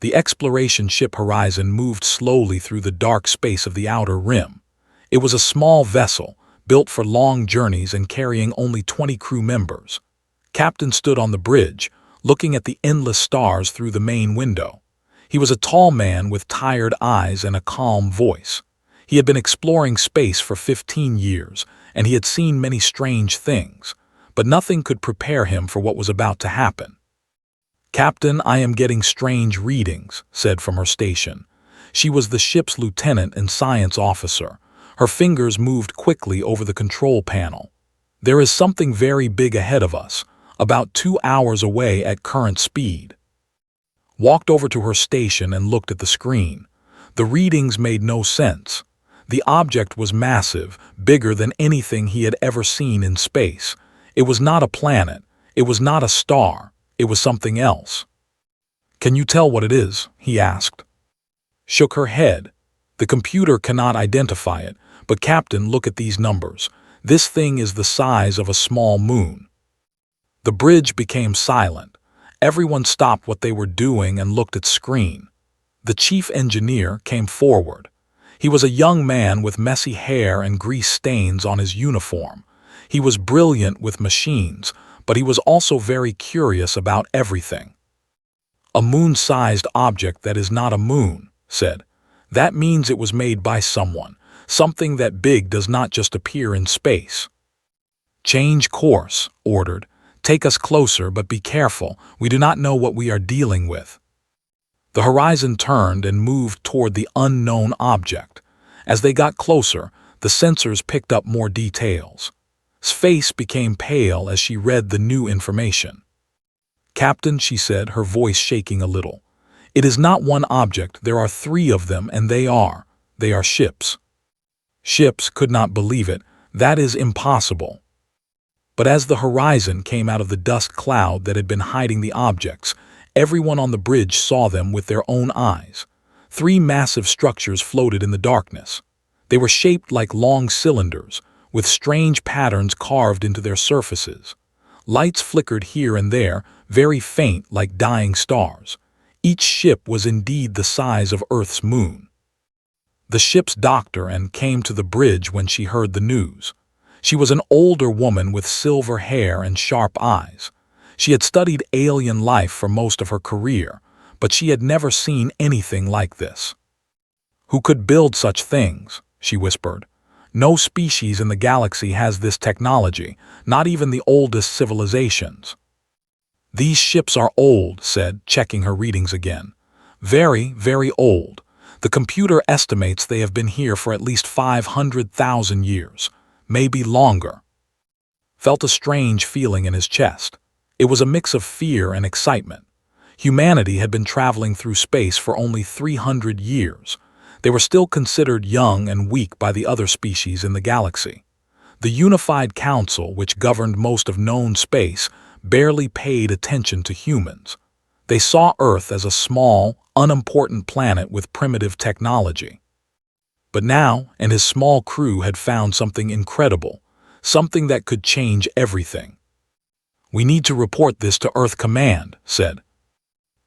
The exploration ship Horizon moved slowly through the dark space of the outer rim. It was a small vessel, built for long journeys and carrying only 20 crew members. Captain stood on the bridge, looking at the endless stars through the main window. He was a tall man with tired eyes and a calm voice. He had been exploring space for 15 years, and he had seen many strange things, but nothing could prepare him for what was about to happen. "Captain, I am getting strange readings," said from her station. She was the ship's lieutenant and science officer. Her fingers moved quickly over the control panel. "There is something very big ahead of us, about 2 hours away at current speed." Walked over to her station and looked at the screen. The readings made no sense. The object was massive, bigger than anything he had ever seen in space. It was not a planet. It was not a star. It was something else. "Can you tell what it is?" he asked. Shook her head. "The computer cannot identify it, but Captain, look at these numbers. This thing is the size of a small moon." The bridge became silent. Everyone stopped what they were doing and looked at screen. The chief engineer came forward. He was a young man with messy hair and grease stains on his uniform. He was brilliant with machines, but he was also very curious about everything. "A moon-sized object that is not a moon," said. "That means it was made by someone. Something that big does not just appear in space." "Change course," ordered. "Take us closer, but be careful. We do not know what we are dealing with." The Horizon turned and moved toward the unknown object. As they got closer, the sensors picked up more details. His face became pale as she read the new information. "Captain," she said, her voice shaking a little, "it is not one object, there are 3 of them, and they are ships." Ships could not believe it. "That is impossible." But as the Horizon came out of the dust cloud that had been hiding the objects, everyone on the bridge saw them with their own eyes. 3 massive structures floated in the darkness. They were shaped like long cylinders, with strange patterns carved into their surfaces. Lights flickered here and there, very faint like dying stars. Each ship was indeed the size of Earth's moon. The ship's doctor and came to the bridge when she heard the news. She was an older woman with silver hair and sharp eyes. She had studied alien life for most of her career, but she had never seen anything like this. "Who could build such things?" she whispered. "No species in the galaxy has this technology, not even the oldest civilizations." "These ships are old," said, checking her readings again. "Very, very old. The computer estimates they have been here for at least 500,000 years, maybe longer." Felt a strange feeling in his chest. It was a mix of fear and excitement. Humanity had been traveling through space for only 300 years. They were still considered young and weak by the other species in the galaxy. The Unified Council, which governed most of known space, barely paid attention to humans. They saw Earth as a small, unimportant planet with primitive technology. But now, and his small crew had found something incredible, something that could change everything. "We need to report this to Earth Command," said.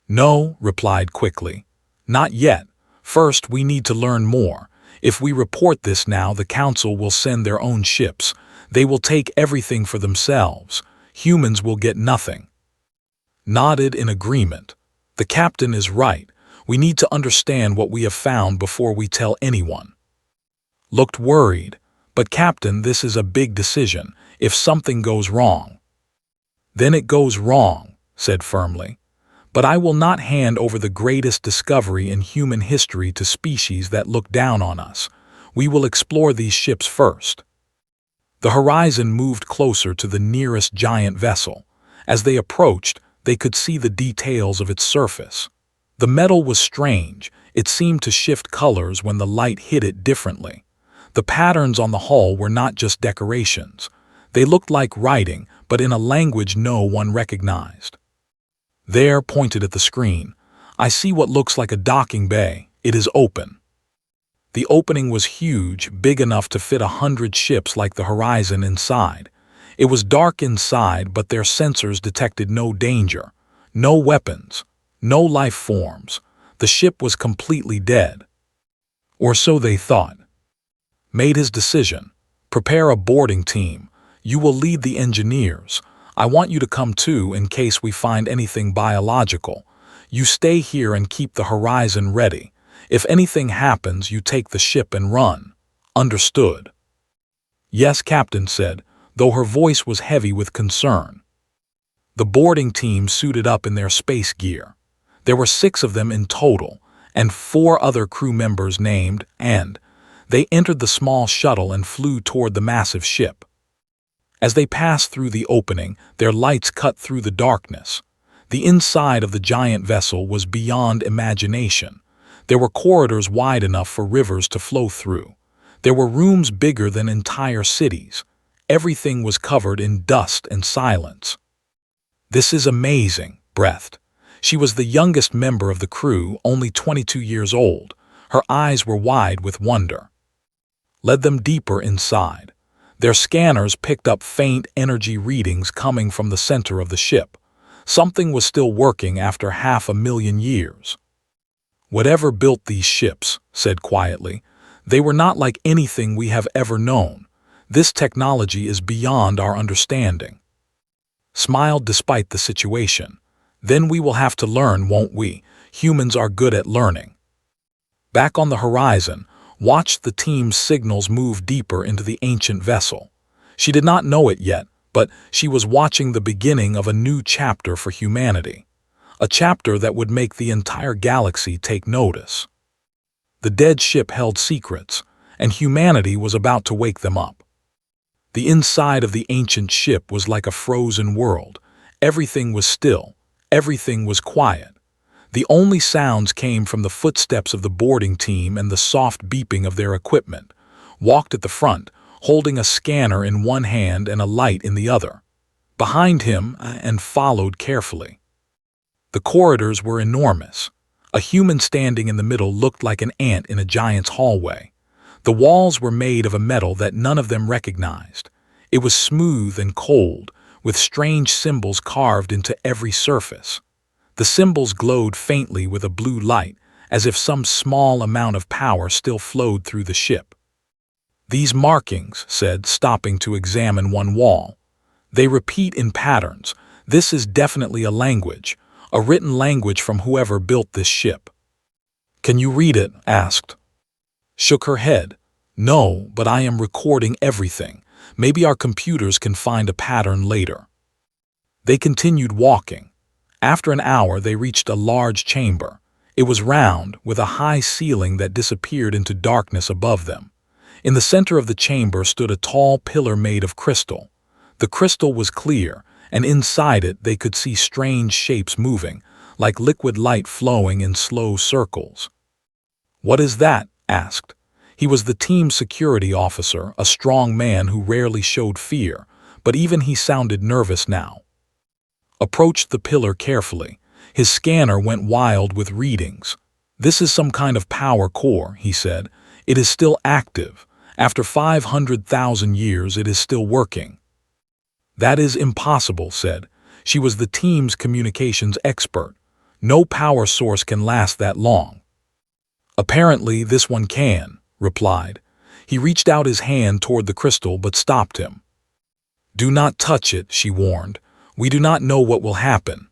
"No," replied quickly. "Not yet. First, we need to learn more. If we report this now, the Council will send their own ships. They will take everything for themselves. Humans will get nothing." Nodded in agreement. "The captain is right. We need to understand what we have found before we tell anyone." Looked worried. "But Captain, this is a big decision. If something goes wrong." "Then it goes wrong," said firmly. "But I will not hand over the greatest discovery in human history to species that look down on us. We will explore these ships first." The Horizon moved closer to the nearest giant vessel. As they approached, they could see the details of its surface. The metal was strange. It seemed to shift colors when the light hit it differently. The patterns on the hull were not just decorations. They looked like writing, but in a language no one recognized. "There," pointed at the screen. "I see what looks like a docking bay. It is open." The opening was huge, big enough to fit 100 ships like the Horizon inside. It was dark inside, but their sensors detected no danger, no weapons, no life forms. The ship was completely dead. Or so they thought. Made his decision. Prepare a boarding team. You will lead the engineers. I want you to come too in case we find anything biological. You stay here and keep the horizon ready. If anything happens, you take the ship and run. Understood? Yes, Captain said, though her voice was heavy with concern. The boarding team suited up in their space gear. There were 6 of them in total, and 4 other crew members named, and they entered the small shuttle and flew toward the massive ship. As they passed through the opening, their lights cut through the darkness. The inside of the giant vessel was beyond imagination. There were corridors wide enough for rivers to flow through. There were rooms bigger than entire cities. Everything was covered in dust and silence. This is amazing, breathed. She was the youngest member of the crew, only 22 years old. Her eyes were wide with wonder. Led them deeper inside. Their scanners picked up faint energy readings coming from the center of the ship. Something was still working after 500,000 years. Whatever built these ships, said quietly, they were not like anything we have ever known. This technology is beyond our understanding. Smiled despite the situation. Then we will have to learn, won't we? Humans are good at learning. Back on the horizon, watched the team's signals move deeper into the ancient vessel. She did not know it yet, but she was watching the beginning of a new chapter for humanity. A chapter that would make the entire galaxy take notice. The dead ship held secrets, and humanity was about to wake them up. The inside of the ancient ship was like a frozen world. Everything was still. Everything was quiet. The only sounds came from the footsteps of the boarding team and the soft beeping of their equipment. Walked at the front, holding a scanner in one hand and a light in the other. Behind him, and followed carefully. The corridors were enormous. A human standing in the middle looked like an ant in a giant's hallway. The walls were made of a metal that none of them recognized. It was smooth and cold, with strange symbols carved into every surface. The symbols glowed faintly with a blue light, as if some small amount of power still flowed through the ship. These markings, said, stopping to examine one wall. They repeat in patterns. This is definitely a language, a written language from whoever built this ship. Can you read it? Asked. Shook her head. No, but I am recording everything. Maybe our computers can find a pattern later. They continued walking. After an hour, they reached a large chamber. It was round, with a high ceiling that disappeared into darkness above them. In the center of the chamber stood a tall pillar made of crystal. The crystal was clear, and inside it they could see strange shapes moving, like liquid light flowing in slow circles. What is that? Asked. He was the team's security officer, a strong man who rarely showed fear, but even he sounded nervous now. Approached the pillar carefully. His scanner went wild with readings. This is some kind of power core, he said. It is still active. After 500,000 years, it is still working. That is impossible, said. She was the team's communications expert. No power source can last that long. Apparently, this one can, replied. He reached out his hand toward the crystal but stopped him. Do not touch it, she warned. We do not know what will happen.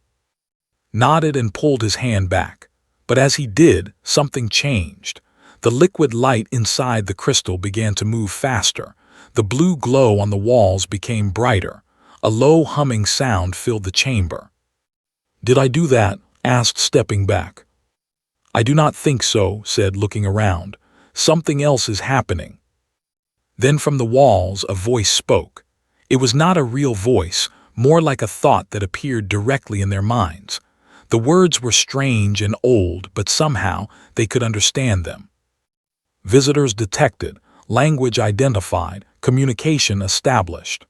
Nodded and pulled his hand back. But as he did, something changed. The liquid light inside the crystal began to move faster. The blue glow on the walls became brighter. A low humming sound filled the chamber. Did I do that? Asked, stepping back. I do not think so, said, looking around. Something else is happening. Then from the walls a voice spoke. It was not a real voice, more like a thought that appeared directly in their minds. The words were strange and old, but somehow they could understand them. Visitors detected, language identified, communication established.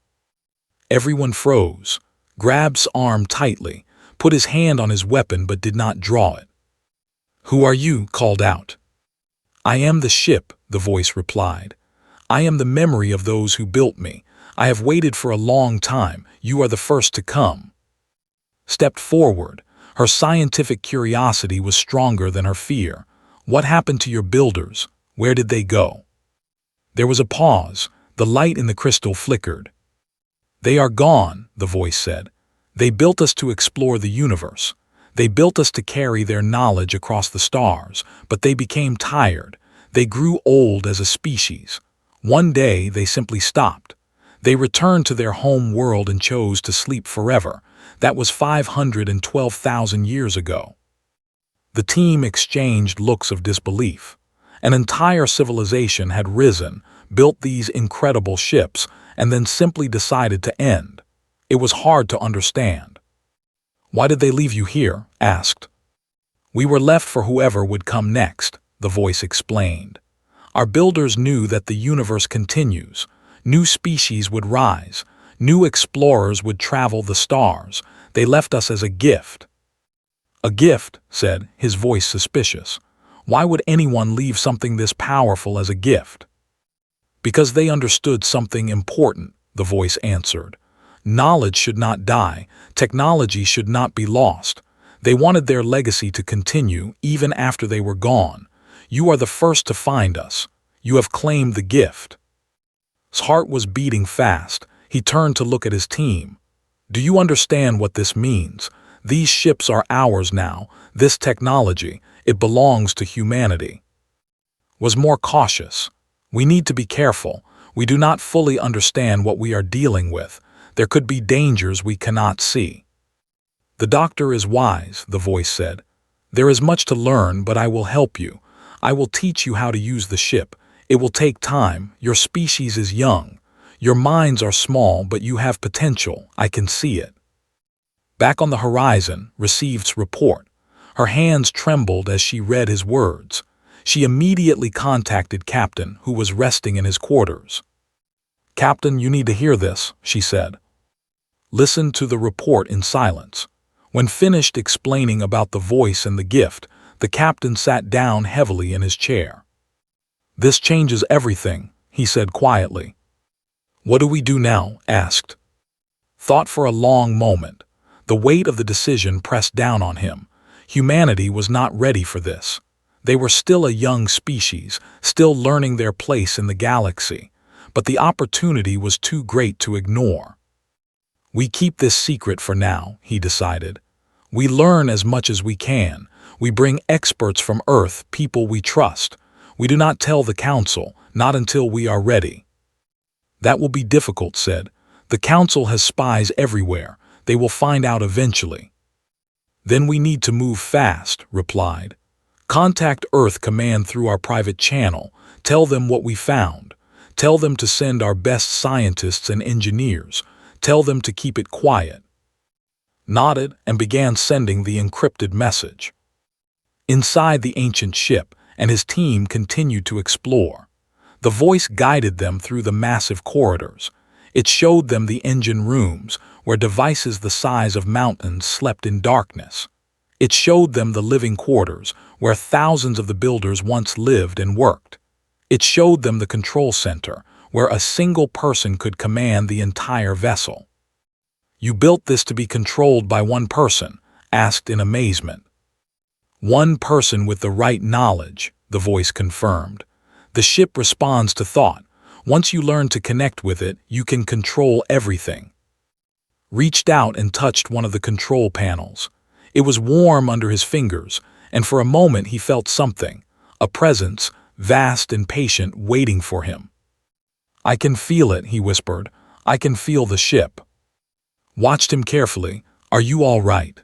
Everyone froze, grabbed his arm tightly, put his hand on his weapon but did not draw it. Who are you? Called out. I am the ship, the voice replied. I am the memory of those who built me. I have waited for a long time. You are the first to come. Stepped forward. Her scientific curiosity was stronger than her fear. What happened to your builders? Where did they go? There was a pause. The light in the crystal flickered. They are gone, the voice said. They built us to explore the universe. They built us to carry their knowledge across the stars, but they became tired. They grew old as a species. One day, they simply stopped. They returned to their home world and chose to sleep forever. That was 512,000 years ago. The team exchanged looks of disbelief. An entire civilization had risen, built these incredible ships, and then simply decided to end. It was hard to understand. Why did they leave you here? Asked. We were left for whoever would come next, the voice explained. Our builders knew that the universe continues. New species would rise. New explorers would travel the stars. They left us as a gift. A gift, said, his voice suspicious. Why would anyone leave something this powerful as a gift? Because they understood something important, the voice answered. Knowledge should not die. Technology should not be lost. They wanted their legacy to continue even after they were gone. You are the first to find us. You have claimed the gift. His heart was beating fast. He turned to look at his team. Do you understand what this means? These ships are ours now. This technology, it belongs to humanity. Was more cautious. We need to be careful. We do not fully understand what we are dealing with. There could be dangers we cannot see. The doctor is wise, the voice said. There is much to learn, but I will help you. I will teach you how to use the ship. It will take time. Your species is young. Your minds are small, but you have potential. I can see it. Back on the horizon, Received's report. Her hands trembled as she read his words. She immediately contacted Captain, who was resting in his quarters. Captain, you need to hear this, she said. Listen to the report in silence. When finished explaining about the voice and the gift, the captain sat down heavily in his chair. This changes everything, he said quietly. What do we do now? Asked. Thought for a long moment. The weight of the decision pressed down on him. Humanity was not ready for this. They were still a young species, still learning their place in the galaxy, but the opportunity was too great to ignore. We keep this secret for now, he decided. We learn as much as we can. We bring experts from Earth, people we trust. We do not tell the Council, not until we are ready. That will be difficult, said. The Council has spies everywhere. They will find out eventually. Then we need to move fast, replied. Contact Earth Command through our private channel. Tell them what we found. Tell them to send our best scientists and engineers. Tell them to keep it quiet. Nodded and began sending the encrypted message. Inside the ancient ship, and his team continued to explore. The voice guided them through the massive corridors. It showed them the engine rooms, where devices the size of mountains slept in darkness. It showed them the living quarters, where thousands of the builders once lived and worked. It showed them the control center, where a single person could command the entire vessel. You built this to be controlled by one person, asked in amazement. One person with the right knowledge, the voice confirmed. The ship responds to thought. Once you learn to connect with it, you can control everything. Reached out and touched one of the control panels. It was warm under his fingers, and for a moment he felt something, a presence, vast and patient, waiting for him. I can feel it, he whispered. I can feel the ship. Watched him carefully. Are you all right?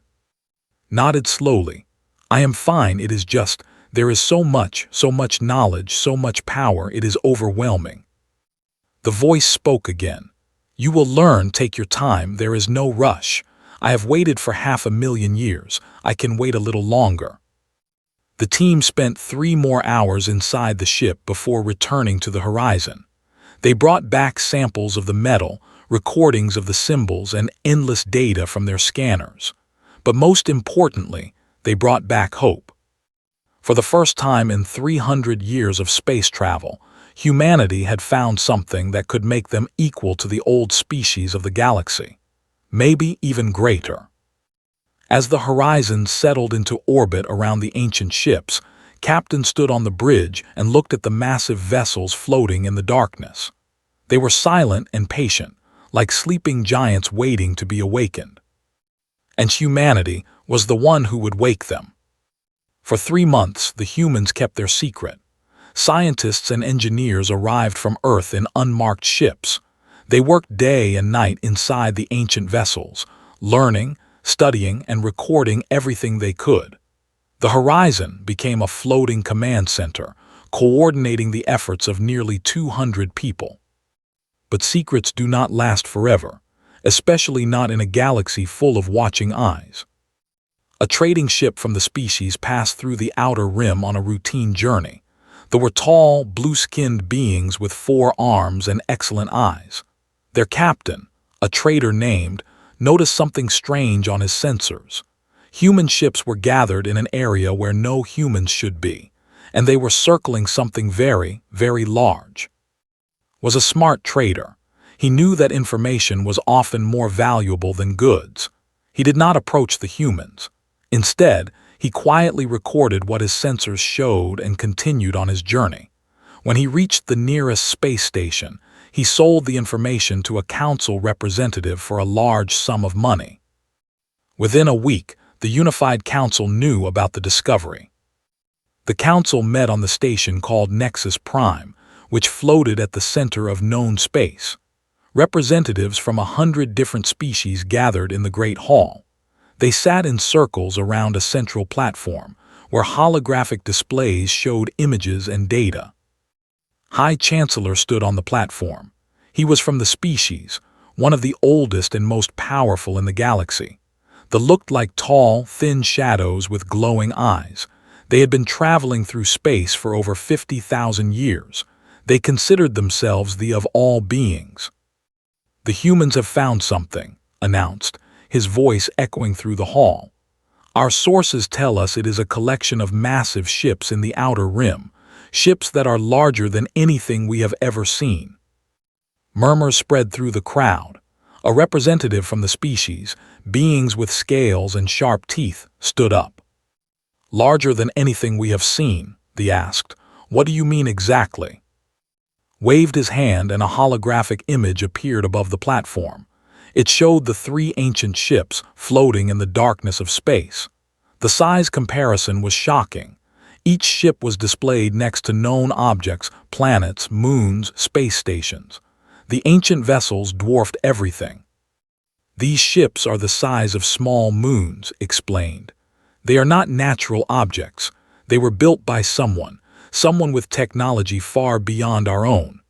Nodded slowly. I am fine, it is just, there is so much knowledge, so much power, it is overwhelming. The voice spoke again. You will learn, take your time, there is no rush. I have waited for 500,000 years, I can wait a little longer. The team spent 3 more hours inside the ship before returning to the horizon. They brought back samples of the metal, recordings of the symbols, and endless data from their scanners. But most importantly, they brought back hope. For the first time in 300 years of space travel, humanity had found something that could make them equal to the old species of the galaxy, maybe even greater. As the horizon settled into orbit around the ancient ships, Captain stood on the bridge and looked at the massive vessels floating in the darkness. They were silent and patient, like sleeping giants waiting to be awakened. And humanity was the one who would wake them. For 3 months, the humans kept their secret. Scientists and engineers arrived from Earth in unmarked ships. They worked day and night inside the ancient vessels, learning, studying, and recording everything they could. The horizon became a floating command center, coordinating the efforts of nearly 200 people. But secrets do not last forever, especially not in a galaxy full of watching eyes. A trading ship from the species passed through the outer rim on a routine journey. There were tall, blue-skinned beings with 4 arms and excellent eyes. Their captain, a trader named, noticed something strange on his sensors. Human ships were gathered in an area where no humans should be, and they were circling something very, very large. Was a smart trader. He knew that information was often more valuable than goods. He did not approach the humans. Instead, he quietly recorded what his sensors showed and continued on his journey. When he reached the nearest space station, he sold the information to a council representative for a large sum of money. Within a week, the Unified Council knew about the discovery. The council met on the station called Nexus Prime, which floated at the center of known space. Representatives from 100 different species gathered in the Great Hall. They sat in circles around a central platform, where holographic displays showed images and data. High Chancellor stood on the platform. He was from the species, one of the oldest and most powerful in the galaxy. They looked like tall, thin shadows with glowing eyes. They had been traveling through space for over 50,000 years. They considered themselves the of all beings. "The humans have found something," announced, his voice echoing through the hall. "Our sources tell us it is a collection of massive ships in the outer rim, ships that are larger than anything we have ever seen." Murmurs spread through the crowd. A representative from the species, beings with scales and sharp teeth, stood up. "Larger than anything we have seen," they asked. "What do you mean exactly?" Waved his hand and a holographic image appeared above the platform. It showed the 3 ancient ships floating in the darkness of space. The size comparison was shocking. Each ship was displayed next to known objects, planets, moons, space stations. The ancient vessels dwarfed everything. "These ships are the size of small moons," explained. "They are not natural objects. They were built by someone with technology far beyond our own."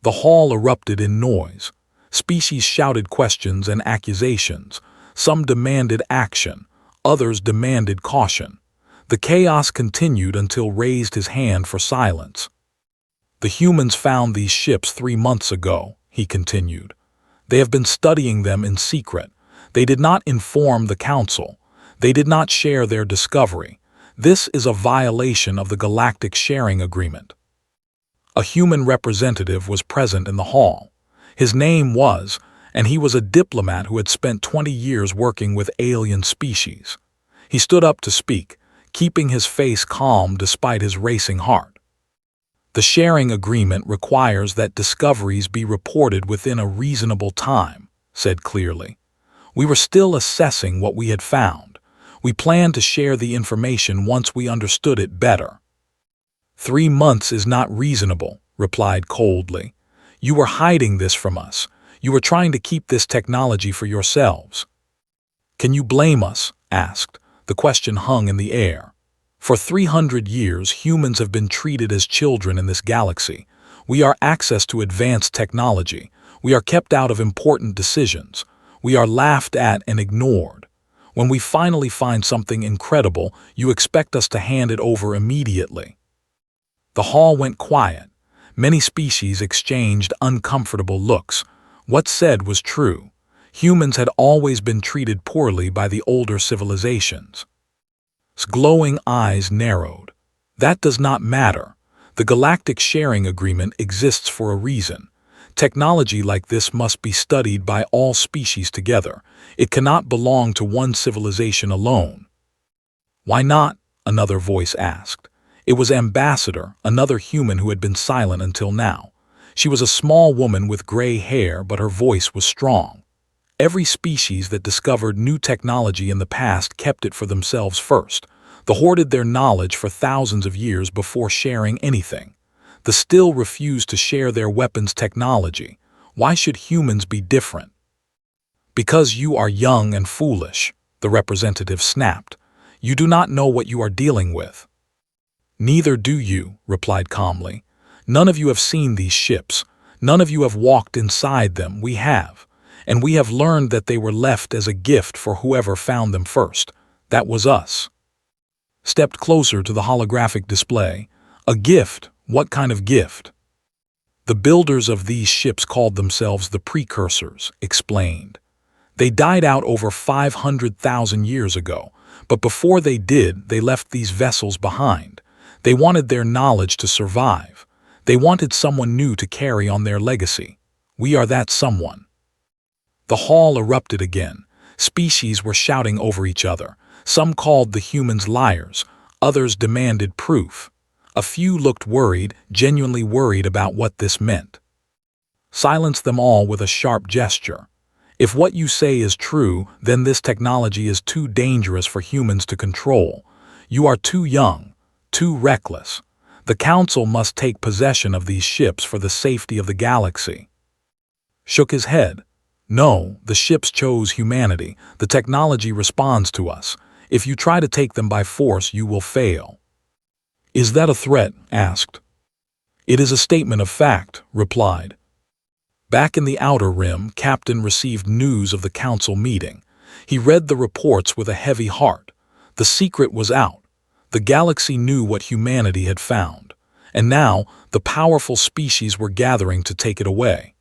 The hall erupted in noise. Species shouted questions and accusations. Some demanded action. Others demanded caution. The chaos continued until raised his hand for silence. "The humans found these ships 3 months ago," he continued. "They have been studying them in secret. They did not inform the council. They did not share their discovery. This is a violation of the Galactic Sharing Agreement." A human representative was present in the hall. His name was, and he was a diplomat who had spent 20 years working with alien species. He stood up to speak, keeping his face calm despite his racing heart. "The sharing agreement requires that discoveries be reported within a reasonable time," said clearly. "We were still assessing what we had found. We planned to share the information once we understood it better." 3 months is not reasonable," replied coldly. "You were hiding this from us. You were trying to keep this technology for yourselves." "Can you blame us?" asked. The question hung in the air. For 300 years, humans have been treated as children in this galaxy. We are access to advanced technology. We are kept out of important decisions. We are laughed at and ignored. When we finally find something incredible, you expect us to hand it over immediately. The hall went quiet. Many species exchanged uncomfortable looks. What said was true. Humans had always been treated poorly by the older civilizations. His glowing eyes narrowed. "That does not matter. The Galactic Sharing Agreement exists for a reason. Technology like this must be studied by all species together. It cannot belong to one civilization alone." "Why not?" another voice asked. It was Ambassador, another human who had been silent until now. She was a small woman with gray hair, but her voice was strong. Every species that discovered new technology in the past kept it for themselves first. They hoarded their knowledge for thousands of years before sharing anything. They still refused to share their weapons technology. Why should humans be different? "Because you are young and foolish," the representative snapped. "You do not know what you are dealing with." "Neither do you," replied calmly. "None of you have seen these ships. None of you have walked inside them. We have. And we have learned that they were left as a gift for whoever found them first. That was us." Stepped closer to the holographic display. "A gift? What kind of gift?" "The builders of these ships called themselves the Precursors," explained. "They died out over 500,000 years ago, but before they did, they left these vessels behind. They wanted their knowledge to survive. They wanted someone new to carry on their legacy. We are that someone." The hall erupted again. Species were shouting over each other. Some called the humans liars. Others demanded proof. A few looked worried, genuinely worried about what this meant. Silence them all with a sharp gesture. "If what you say is true, then this technology is too dangerous for humans to control. You are too young, too reckless. The Council must take possession of these ships for the safety of the galaxy." Shook his head. "No, the ships chose humanity. The technology responds to us. If you try to take them by force, you will fail." "Is that a threat?" asked. "It is a statement of fact," replied. Back in the Outer Rim, Captain received news of the Council meeting. He read the reports with a heavy heart. The secret was out. The galaxy knew what humanity had found. And now, the powerful species were gathering to take it away.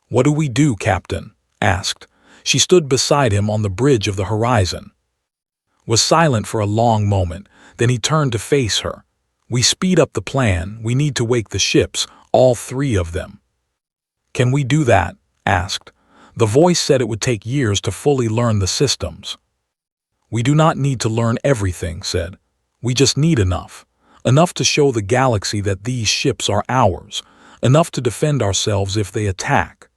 "What do we do, Captain?" asked. She stood beside him on the bridge of the horizon. Was silent for a long moment, then he turned to face her. "We speed up the plan. We need to wake the ships, all 3 of them." "Can we do that?" asked. The voice said it would take years to fully learn the systems. "We do not need to learn everything," said. "We just need enough. Enough to show the galaxy that these ships are ours. Enough to defend ourselves if they attack."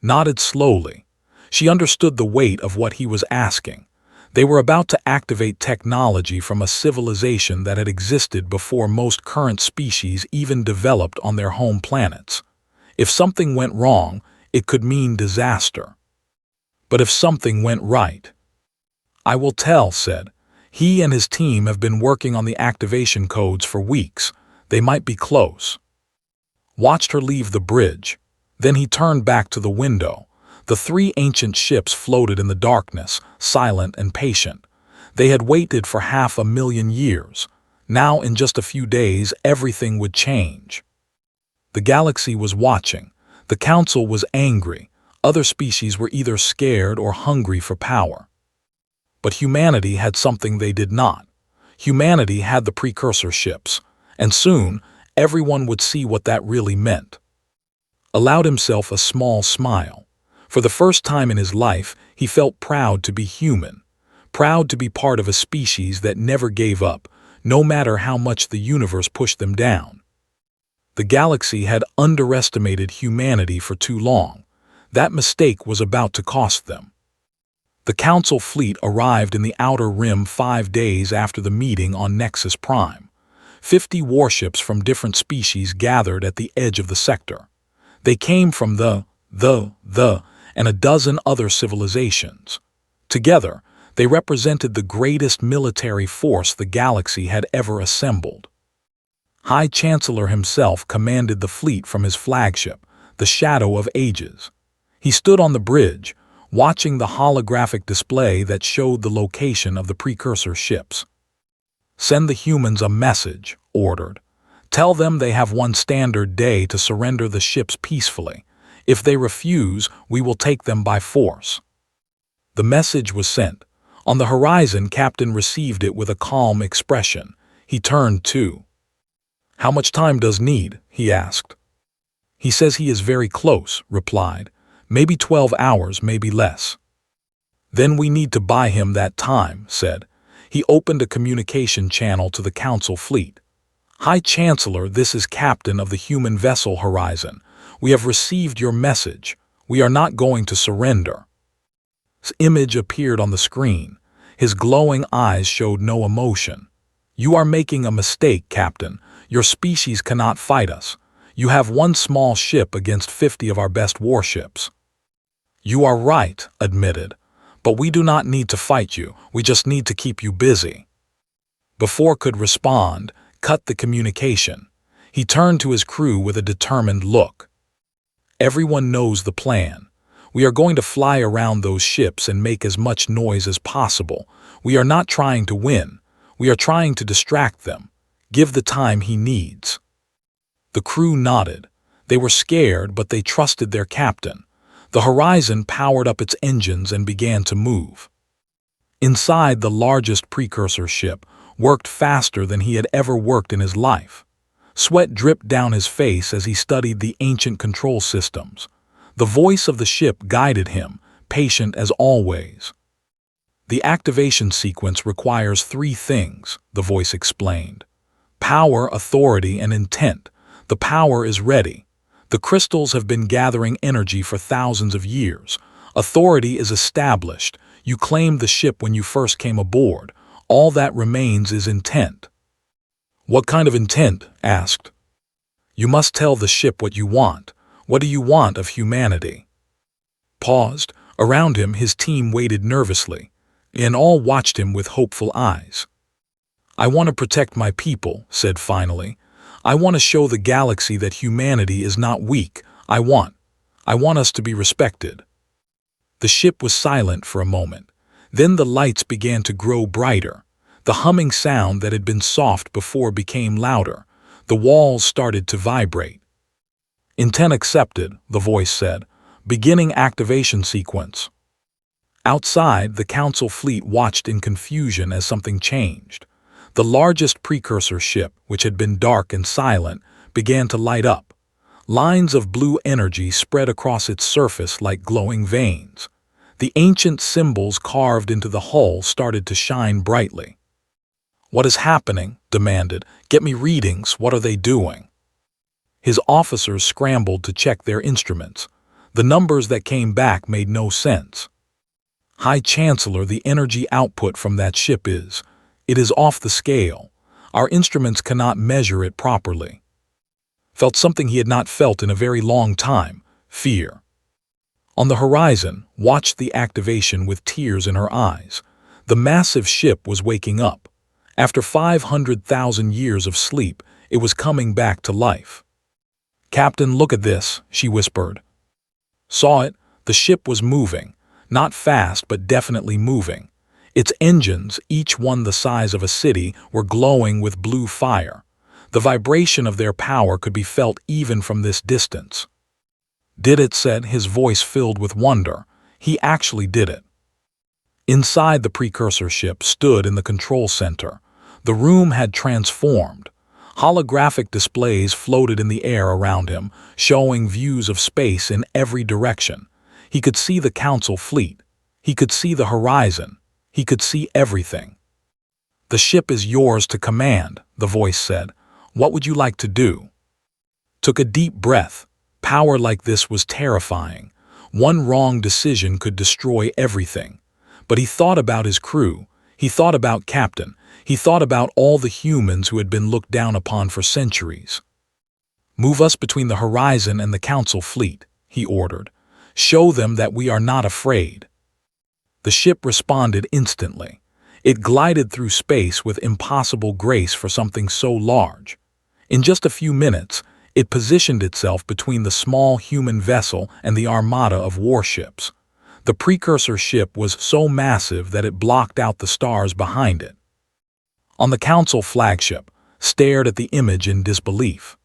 Nodded slowly. She understood the weight of what he was asking. They were about to activate technology from a civilization that had existed before most current species even developed on their home planets. If something went wrong, it could mean disaster. But if something went right? "I will tell," said. "He and his team have been working on the activation codes for weeks. They might be close." Watched her leave the bridge. Then he turned back to the window. The 3 ancient ships floated in the darkness, silent and patient. They had waited for 500,000 years. Now, in just a few days, everything would change. The galaxy was watching. The Council was angry. Other species were either scared or hungry for power. But humanity had something they did not. Humanity had the precursor ships. And soon, everyone would see what that really meant. Allowed himself a small smile. For the first time in his life, he felt proud to be human, proud to be part of a species that never gave up, no matter how much the universe pushed them down. The galaxy had underestimated humanity for too long. That mistake was about to cost them. The Council fleet arrived in the Outer Rim 5 days after the meeting on Nexus Prime. 50 warships from different species gathered at the edge of the sector. They came from and a dozen other civilizations. Together, they represented the greatest military force the galaxy had ever assembled. High Chancellor himself commanded the fleet from his flagship, the Shadow of Ages. He stood on the bridge, watching the holographic display that showed the location of the precursor ships. "Send the humans a message," ordered. "Tell them they have 1 standard day to surrender the ships peacefully. If they refuse, we will take them by force." The message was sent. On the horizon, Captain received it with a calm expression. He turned to. "How much time does need?" he asked. He says he is very close, replied. Maybe 12 hours, maybe less. Then we need to buy him that time, said. He opened a communication channel to the Council fleet. High Chancellor, this is Captain of the human vessel Horizon. We have received your message. We are not going to surrender. His image appeared on the screen. His glowing eyes showed no emotion. You are making a mistake, Captain. Your species cannot fight us. You have one small ship against 50 of our best warships. You are right, admitted. But we do not need to fight you. We just need to keep you busy. Before could respond, cut the communication. He turned to his crew with a determined look. Everyone knows the plan. We are going to fly around those ships and make as much noise as possible. We are not trying to win. We are trying to distract them. Give the time he needs. The crew nodded. They were scared, but they trusted their captain. The Horizon powered up its engines and began to move. Inside, the largest precursor ship worked faster than he had ever worked in his life. Sweat dripped down his face as he studied the ancient control systems. The voice of the ship guided him, patient as always. The activation sequence requires 3 things, the voice explained. Power, authority, and intent. The power is ready. The crystals have been gathering energy for thousands of years. Authority is established. You claimed the ship when you first came aboard. All that remains is intent. What kind of intent? Asked. You must tell the ship what you want. What do you want of humanity? Paused. Around him, his team waited nervously, and all watched him with hopeful eyes. I want to protect my people, said finally. I want to show the galaxy that humanity is not weak. I want us to be respected. The ship was silent for a moment. Then the lights began to grow brighter. The humming sound that had been soft before became louder. The walls started to vibrate. Intent accepted, the voice said. Beginning activation sequence. Outside, the Council fleet watched in confusion as something changed. The largest precursor ship, which had been dark and silent, began to light up. Lines of blue energy spread across its surface like glowing veins. The ancient symbols carved into the hull started to shine brightly. What is happening? Demanded. Get me readings. What are they doing? His officers scrambled to check their instruments. The numbers that came back made no sense. High Chancellor, the energy output from that ship is off the scale. Our instruments cannot measure it properly. Felt something he had not felt in a very long time, fear. On the horizon, watched the activation with tears in her eyes. The massive ship was waking up. After 500,000 years of sleep, it was coming back to life. Captain, look at this, she whispered. Saw it? The ship was moving. Not fast, but definitely moving. Its engines, each one the size of a city, were glowing with blue fire. The vibration of their power could be felt even from this distance. Did it, said, his voice filled with wonder. He actually did it. Inside the precursor ship stood in the control center. The room had transformed. Holographic displays floated in the air around him, showing views of space in every direction. He could see the Council fleet. He could see the horizon. He could see everything. The ship is yours to command, the voice said. What would you like to do? Took a deep breath. Power like this was terrifying. One wrong decision could destroy everything. But he thought about his crew. He thought about Captain. He thought about all the humans who had been looked down upon for centuries. Move us between the horizon and the Council fleet, he ordered. Show them that we are not afraid. The ship responded instantly. It glided through space with impossible grace for something so large. In just a few minutes, it positioned itself between the small human vessel and the armada of warships. The precursor ship was so massive that it blocked out the stars behind it. On the Council flagship, stared at the image in disbelief.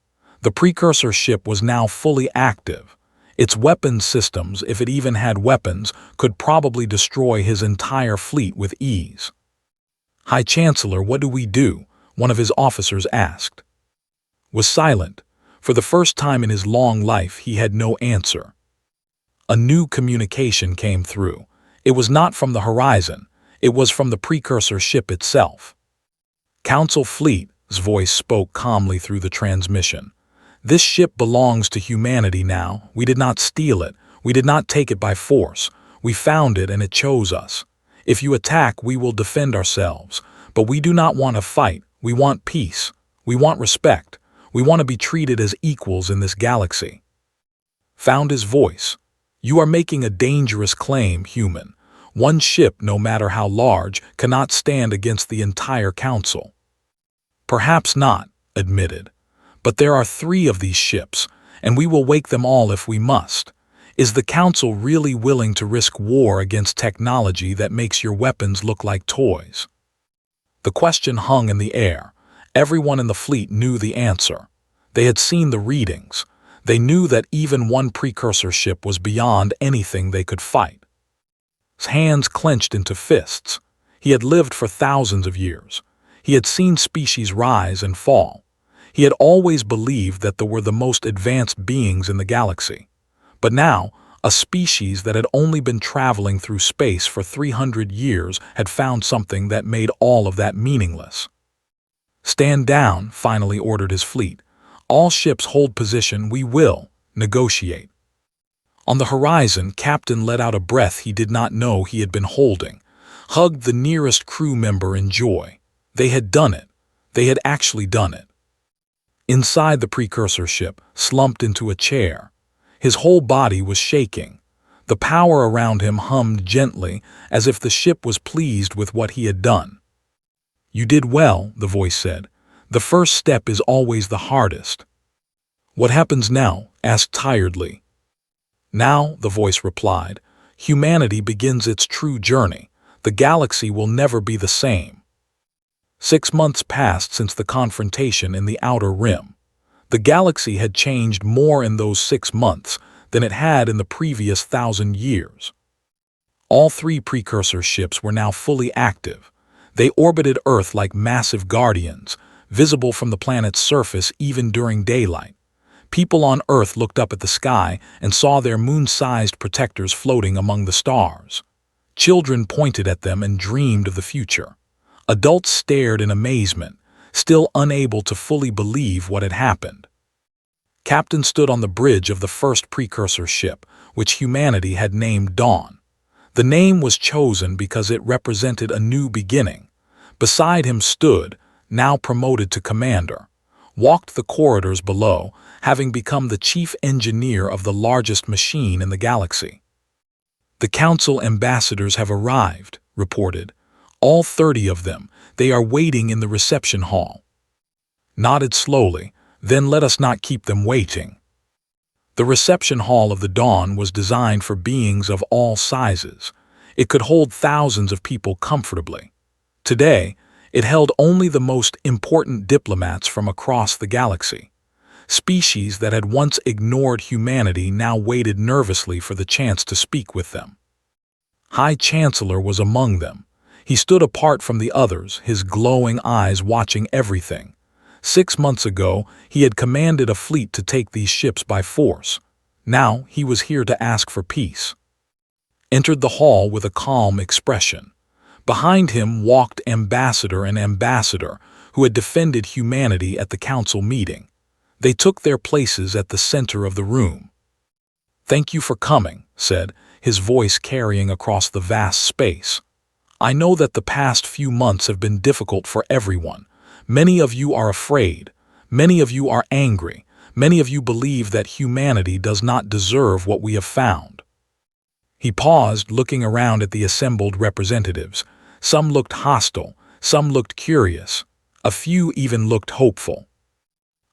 The precursor ship was now fully active. Its weapons systems, if it even had weapons, could probably destroy his entire fleet with ease. High Chancellor, what do we do? One of his officers asked. Was silent. For the first time in his long life, he had no answer. A new communication came through. It was not from the horizon. It was from the precursor ship itself. "Council Fleet's voice spoke calmly through the transmission. "This ship belongs to humanity now. We did not steal it. We did not take it by force. We found it and it chose us. If you attack, we will defend ourselves. But we do not want a fight. We want peace. We want respect. We want to be treated as equals in this galaxy." Found his voice. "You are making a dangerous claim, human. One ship, no matter how large, cannot stand against the entire council." "Perhaps not," admitted. "But there are 3 of these ships, and we will wake them all if we must. Is the council really willing to risk war against technology that makes your weapons look like toys?" The question hung in the air. Everyone in the fleet knew the answer. They had seen the readings. They knew that even one precursor ship was beyond anything they could fight. His hands clenched into fists. He had lived for thousands of years. He had seen species rise and fall. He had always believed that they were the most advanced beings in the galaxy. But now, a species that had only been traveling through space for 300 years had found something that made all of that meaningless. "Stand down," finally ordered his fleet. "All ships hold position. We will negotiate." On the horizon, Captain let out a breath he did not know he had been holding, hugged the nearest crew member in joy. They had done it. They had actually done it. Inside the precursor ship, slumped into a chair. His whole body was shaking. The power around him hummed gently, as if the ship was pleased with what he had done. "You did well," the voice said. "The first step is always the hardest." "What happens now?" asked tiredly. "Now," the voice replied, "humanity begins its true journey. The galaxy will never be the same." 6 months passed since the confrontation in the outer rim. The galaxy had changed more in those 6 months than it had in the previous 1,000 years. All 3 precursor ships were now fully active. They orbited Earth like massive guardians, visible from the planet's surface even during daylight. People on Earth looked up at the sky and saw their moon-sized protectors floating among the stars. Children pointed at them and dreamed of the future. Adults stared in amazement, still unable to fully believe what had happened. Captain stood on the bridge of the first precursor ship, which humanity had named Dawn. The name was chosen because it represented a new beginning. Beside him stood, now promoted to commander, walked the corridors below, having become the chief engineer of the largest machine in the galaxy. "The council ambassadors have arrived," reported. "All 30 of them. They are waiting in the reception hall." Nodded slowly. "Then let us not keep them waiting." The reception hall of the Dawn was designed for beings of all sizes. It could hold thousands of people comfortably. Today, it held only the most important diplomats from across the galaxy. Species that had once ignored humanity now waited nervously for the chance to speak with them. High Chancellor was among them. He stood apart from the others, his glowing eyes watching everything. 6 months ago, he had commanded a fleet to take these ships by force. Now he was here to ask for peace. Entered the hall with a calm expression. Behind him walked ambassador and ambassador who had defended humanity at the council meeting. They took their places at the center of the room. "Thank you for coming," said, his voice carrying across the vast space. "I know that the past few months have been difficult for everyone. Many of you are afraid. Many of you are angry. Many of you believe that humanity does not deserve what we have found." He paused, looking around at the assembled representatives. Some looked hostile, some looked curious. A few even looked hopeful.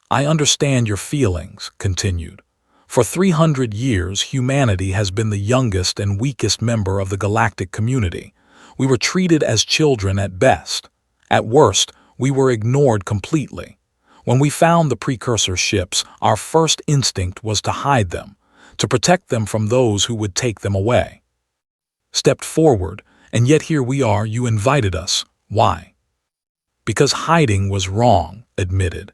"I understand your feelings," continued. "For 300 years, humanity has been the youngest and weakest member of the galactic community. We were treated as children at best. At worst, we were ignored completely. When we found the precursor ships, our first instinct was to hide them, to protect them from those who would take them away. Stepped forward, and yet here we are. You invited us. Why?" "Because hiding was wrong," admitted.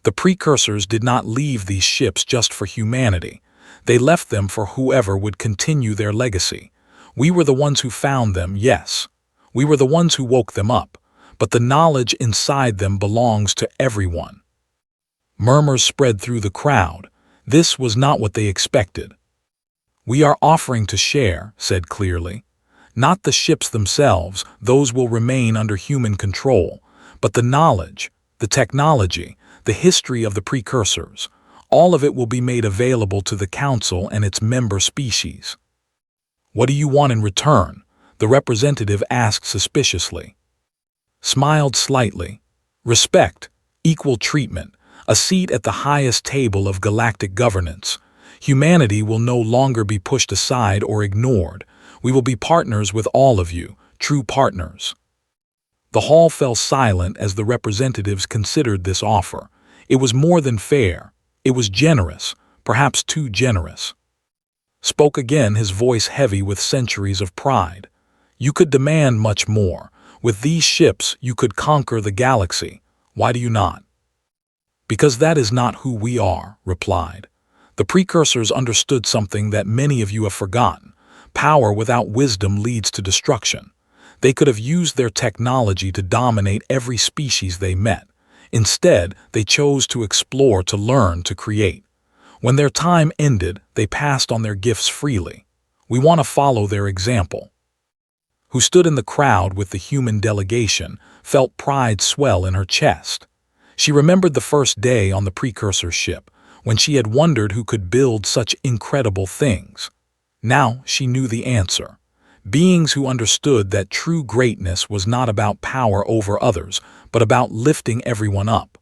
The precursors did not leave these ships just for humanity. They left them for whoever would continue their legacy. We were the ones who found them, yes. We were the ones who woke them up, but the knowledge inside them belongs to everyone. Murmurs spread through the crowd. This was not what they expected. We are offering to share, said clearly. Not the ships themselves, those will remain under human control, but the knowledge, the technology, the history of the precursors. All of it will be made available to the Council and its member species. What do you want in return? The representative asked suspiciously. Smiled slightly. Respect, equal treatment, a seat at the highest table of galactic governance. Humanity will no longer be pushed aside or ignored. We will be partners with all of you, true partners. The hall fell silent as the representatives considered this offer. It was more than fair. It was generous, perhaps too generous. Spoke again, his voice heavy with centuries of pride. You could demand much more. With these ships, you could conquer the galaxy. Why do you not? Because that is not who we are, replied. The precursors understood something that many of you have forgotten. Power without wisdom leads to destruction. They could have used their technology to dominate every species they met. Instead, they chose to explore, to learn, to create. When their time ended, they passed on their gifts freely. We want to follow their example. Who stood in the crowd with the human delegation, felt pride swell in her chest. She remembered the first day on the precursor ship, when she had wondered who could build such incredible things. Now she knew the answer. Beings who understood that true greatness was not about power over others, but about lifting everyone up.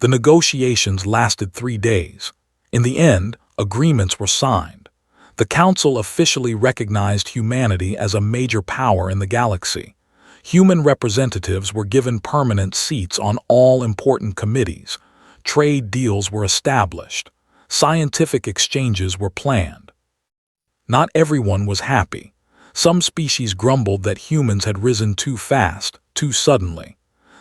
The negotiations lasted 3 days. In the end, agreements were signed. The Council officially recognized humanity as a major power in the galaxy. Human representatives were given permanent seats on all important committees. Trade deals were established. Scientific exchanges were planned. Not everyone was happy. Some species grumbled that humans had risen too fast, too suddenly.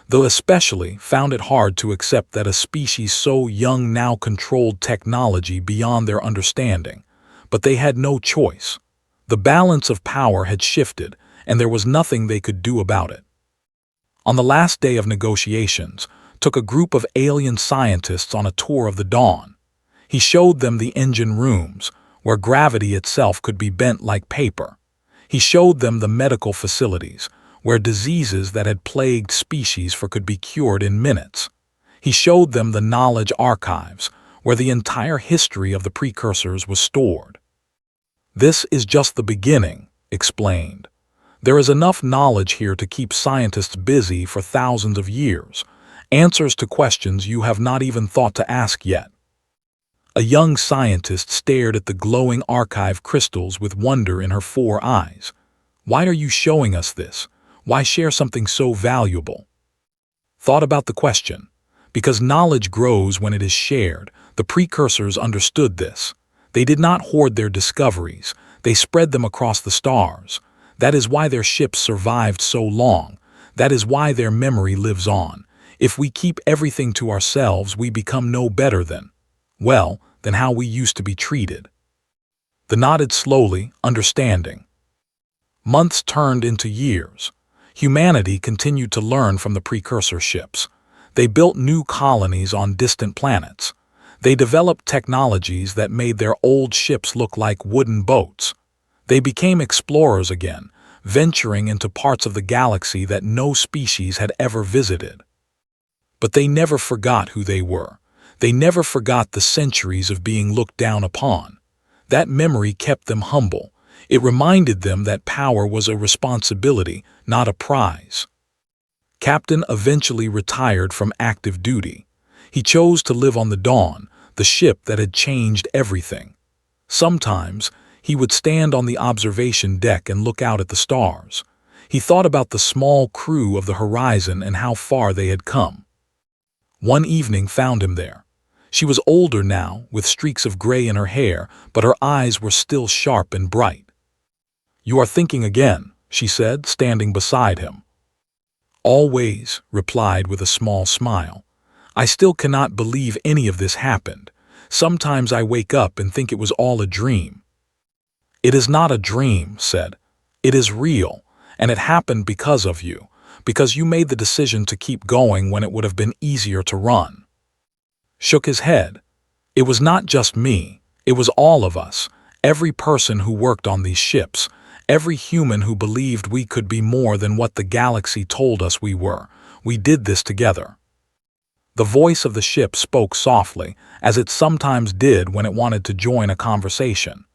Though especially found it hard to accept that a species so young now controlled technology beyond their understanding. But they had no choice. The balance of power had shifted, and there was nothing they could do about it. On the last day of negotiations, took a group of alien scientists on a tour of the Dawn. He showed them the engine rooms, where gravity itself could be bent like paper. He showed them the medical facilities, where diseases that had plagued species could be cured in minutes. He showed them the knowledge archives, where the entire history of the precursors was stored. This is just the beginning, explained. There is enough knowledge here to keep scientists busy for thousands of years, answers to questions you have not even thought to ask yet. A young scientist stared at the glowing archive crystals with wonder in her 4 eyes. Why are you showing us this? Why share something so valuable? Thought about the question. Because knowledge grows when it is shared. The precursors understood this. They did not hoard their discoveries. They spread them across the stars. That is why their ships survived so long. That is why their memory lives on. If we keep everything to ourselves, we become no better than how we used to be treated. The nodded slowly, understanding. Months turned into years. Humanity continued to learn from the precursor ships. They built new colonies on distant planets. They developed technologies that made their old ships look like wooden boats. They became explorers again, venturing into parts of the galaxy that no species had ever visited. But they never forgot who they were. They never forgot the centuries of being looked down upon. That memory kept them humble. It reminded them that power was a responsibility, not a prize. Captain eventually retired from active duty. He chose to live on the Dawn, the ship that had changed everything. Sometimes, he would stand on the observation deck and look out at the stars. He thought about the small crew of the horizon and how far they had come. One evening found him there. She was older now, with streaks of gray in her hair, but her eyes were still sharp and bright. "You are thinking again," she said, standing beside him. "Always," replied with a small smile. I still cannot believe any of this happened. Sometimes I wake up and think it was all a dream." "It is not a dream," said. "It is real, and it happened because of you, because you made the decision to keep going when it would have been easier to run." Shook his head. "It was not just me. It was all of us, every person who worked on these ships, every human who believed we could be more than what the galaxy told us we were. We did this together." The voice of the ship spoke softly, as it sometimes did when it wanted to join a conversation.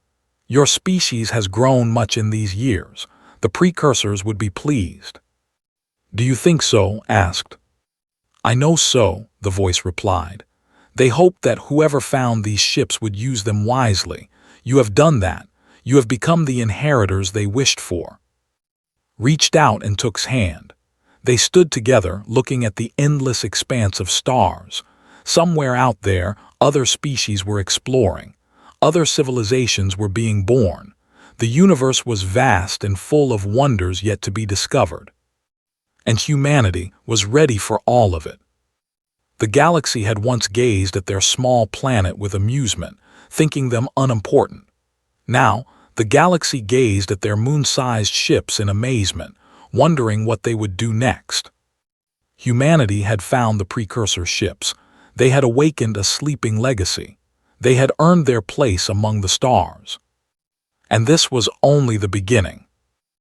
"Your species has grown much in these years. The precursors would be pleased." "Do you think so?" asked. "I know so," the voice replied. "They hoped that whoever found these ships would use them wisely. You have done that. You have become the inheritors they wished for." Reached out and took's hand. They stood together, looking at the endless expanse of stars. Somewhere out there, other species were exploring. Other civilizations were being born. The universe was vast and full of wonders yet to be discovered. And humanity was ready for all of it. The galaxy had once gazed at their small planet with amusement, thinking them unimportant. Now, the galaxy gazed at their moon-sized ships in amazement, wondering what they would do next. Humanity had found the precursor ships. They had awakened a sleeping legacy. They had earned their place among the stars. And this was only the beginning.